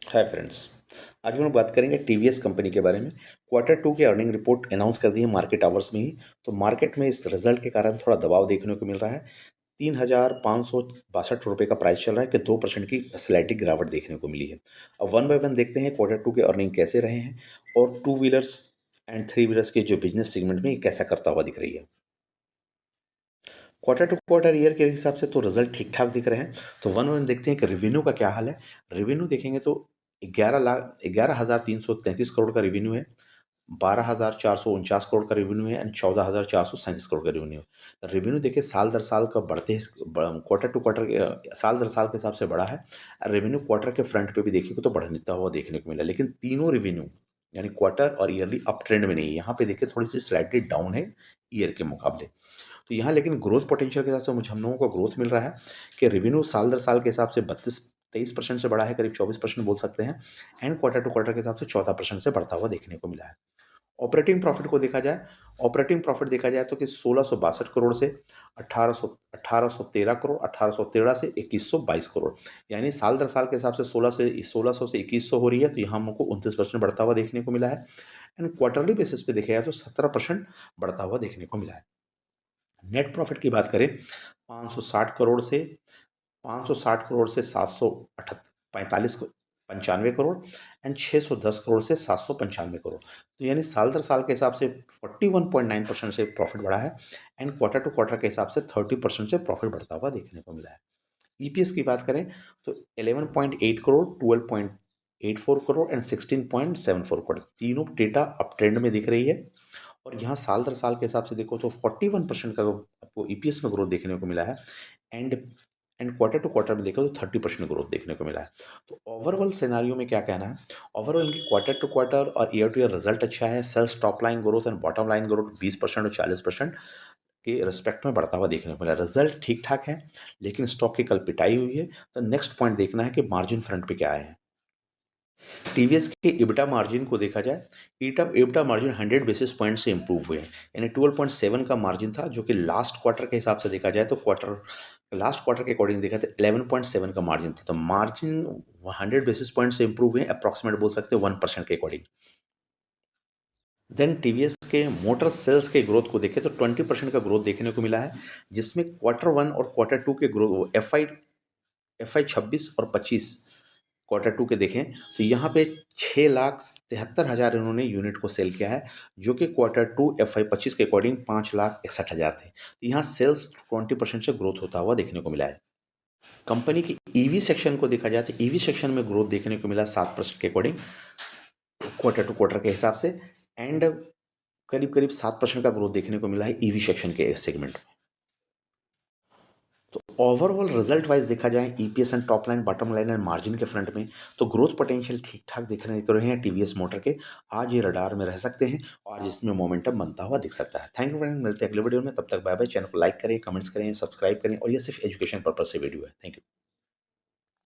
Hi friends. आज हम लोग बात करेंगे टीवीएस कंपनी के बारे में। क्वार्टर टू की अर्निंग रिपोर्ट अनाउंस कर दी है मार्केट आवर्स में ही। तो मार्केट में इस रिजल्ट के कारण थोड़ा दबाव देखने को मिल रहा है। 3,562 रुपये का प्राइस चल रहा है कि 2% की स्लाइटिक गिरावट देखने को मिली है। अब वन बाय वन देखते हैं क्वार्टर टू के अर्निंग कैसे रहे हैं और two wheelers and three wheelers के जो बिजनेस सेगमेंट में ये कैसा करता हुआ दिख रही है। क्वार्टर टू क्वार्टर ईयर के हिसाब से तो रिजल्ट ठीक ठाक दिख रहे हैं। तो वन वन देखते हैं कि रेवेन्यू का क्या हाल है। रेवेन्यू देखेंगे तो 11,333 करोड़ का रेवेन्यू है। 12,449 करोड़ का रेवेन्यू है एंड 14,437 करोड़ का रेवेन्यू है। रेवेन्यू देखिए साल दर साल का बढ़ते क्वार्टर टू क्वार्टर साल दर साल के हिसाब से बढ़ा है। रेवेन्यू क्वार्टर के फ्रंट पे भी देखिए तो बढ़ता हुआ देखने को मिला, लेकिन तीनों रेवेन्यू यानी क्वार्टर और ईयरली अप ट्रेंड में नहीं है। यहाँ पे देखिए थोड़ी सी स्लाइटली डाउन है ईयर के मुकाबले। तो यहाँ लेकिन ग्रोथ पोटेंशियल के हिसाब से मुझे हम लोगों को ग्रोथ मिल रहा है कि रेवेन्यू साल दर साल के हिसाब से 32-23% से बढ़ा है, करीब 24% बोल सकते हैं। एंड क्वार्टर टू क्वार्टर के हिसाब से 14% से बढ़ता हुआ देखने को मिला है। ऑपरेटिंग प्रॉफिट को देखा जाए, ऑपरेटिंग प्रॉफिट देखा जाए तो कि 1662 करोड़ से 1813 करोड़, 1813 से 2122 करोड़, यानी साल दर साल के हिसाब से 1600 से 2100 हो रही है। तो यहाँ हमको 29% बढ़ता हुआ देखने को मिला है। एंड क्वार्टरली बेसिस पे देखा जाए तो 17% बढ़ता हुआ देखने को मिला है। नेट प्रॉफिट की बात करें 560 करोड़ से 745 95 करोड़ एंड 610 करोड़ से 795 करोड़। तो यानी साल दर साल के हिसाब से 41.9% से प्रॉफिट बढ़ा है। एंड क्वार्टर टू क्वार्टर के हिसाब से 30% से प्रॉफिट बढ़ता हुआ देखने को मिला है। ईपीएस की बात करें तो 11.8 करोड़, 12.84 करोड़ एंड 16.74 करोड़, तीनों डेटा अप ट्रेंड में दिख रही है। और यहाँ साल दर साल के हिसाब से देखो तो 41% का आपको ईपीएस में ग्रोथ देखने को मिला है। And and quarter to quarter में देखो तो 30% ग्रोथ देखने को मिला है। तो ओवरऑल सिनारियो में क्या कहना है, ओवरऑल इनकी क्वार्टर टू क्वार्टर और ईयर टू ईयर रिजल्ट अच्छा है। Sales top line growth and bottom line growth 20% और 40% के रिस्पेक्ट में बढ़ता हुआ देखने को मिला। रिजल्ट ठीक ठाक है, लेकिन स्टॉक की कल पिटाई हुई है। तो नेक्स्ट पॉइंट देखना है कि मार्जिन फ्रंट पे क्या आए हैं। टीवीएस के इबिटा मार्जिन को देखा जाए, इबिटा मार्जिन 100 बेसिस पॉइंट से इंप्रूव हुए हैं। यानी 12.7 का मार्जिन था, जो कि लास्ट क्वार्टर के हिसाब से देखा जाए तो लास्ट क्वार्टर के अकॉर्डिंग देखा तो 11.7 का मार्जिन था। तो मार्जिन 100 बेसिस पॉइंट से इंप्रूव हुए, अप्रॉक्सीमेट बोल सकते हैं 1% के अकॉर्डिंग। देन टीवीएस के मोटर सेल्स के ग्रोथ को देखें तो 20% का ग्रोथ देखने को मिला है, जिसमें क्वार्टर वन और क्वार्टर टू के ग्रोथ एफ आई 26 और 25 क्वार्टर टू के देखें तो यहाँ पे 6,73,000 इन्होंने यूनिट को सेल किया है, जो कि क्वार्टर टू FY 25 के अकॉर्डिंग 5,61,000 थे। तो यहाँ सेल्स 20% से ग्रोथ होता हुआ देखने को मिला है। कंपनी की ईवी सेक्शन को देखा जाए तो ईवी सेक्शन में ग्रोथ देखने को मिला 7% के अकॉर्डिंग क्वार्टर टू क्वार्टर के हिसाब से। एंड करीब करीब 7% का ग्रोथ देखने को मिला है ईवी सेक्शन के इस सेगमेंट में। तो ओवरऑल रिजल्ट वाइज देखा जाए EPS and top line, bottom line and margin के फ्रंट में तो ग्रोथ पोटेंशियल ठीक ठाक दिखने को रहे हैं टीवीएस मोटर के। आज ये रडार में रह सकते हैं और आज इसमें मोमेंटम बनता हुआ दिख सकता है। थैंक यू फ्रेंड, मिलते हैं अगले वीडियो में। तब तक बाय बाय। चैनल को लाइक करें, कमेंट्स करें, सब्सक्राइब करें। और ये सिर्फ एजुकेशन पर्पज से वीडियो है। Thank you.